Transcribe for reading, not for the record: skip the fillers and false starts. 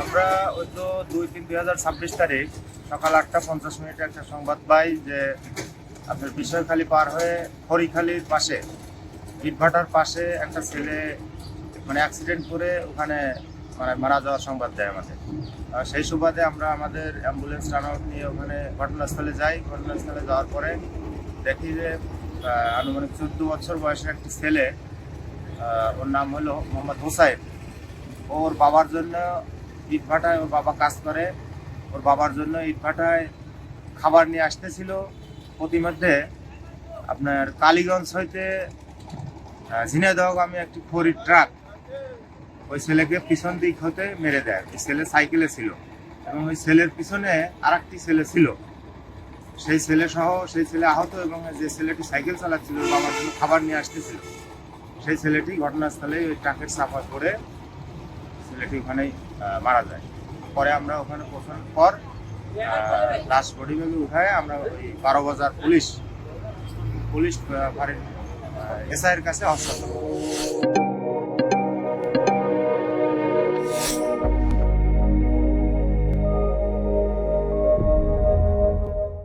আমরা ওই তো 2-3-2026 তারিখ সকাল 8:50 একটা সংবাদ পাই যে আপনার বিষয়খালী পার হয়ে খড়িখালির পাশে ইটভাটার পাশে একটা ছেলে মানে অ্যাক্সিডেন্ট করে ওখানে মানে মারা যাওয়ার সংবাদ দেয় আমাদের। সেই সুবাদে আমরা আমাদের অ্যাম্বুলেন্স রানআউট নিয়ে ওখানে ঘটনাস্থলে যাই। ঘটনাস্থলে যাওয়ার পরে দেখি যে আনুমানিক 14 বছর বয়সের একটি ছেলে, ওর নাম হলো মোহাম্মদ হোসাইন। ওর বাবার জন্য ইটভাটায়, ওর বাবা কাজ করে, ওর বাবার জন্য ইটভাটায় খাবার নিয়ে আসতেছিল। প্রতিমধ্যে আপনার কালীগঞ্জ হইতে ঝিনাইদহগামী একটি খড়ির ট্রাক ওই ছেলেকে পিছন দিক হতে মেরে দেয়। ওই ছেলে সাইকেলে ছিল এবং ওই ছেলের পিছনে আর একটি ছেলে ছিল। সেই ছেলে সহ সেই ছেলে আহত এবং যে ছেলেটি সাইকেল চালাচ্ছিল বাবার জন্য খাবার নিয়ে আসতেছিল সেই ছেলেটি ঘটনাস্থলে ওই ট্রাকের চাপা পড়ে ছেলেটি ওখানেই মারা যায়। পরে আমরা ওখানে পৌঁছানোর পর লাশ বডি ব্যাগে উঠায় আমরা ওই 12 বাজার পুলিশ ফাঁড়ির এসআইয়ের কাছে হস্তান্তর করি।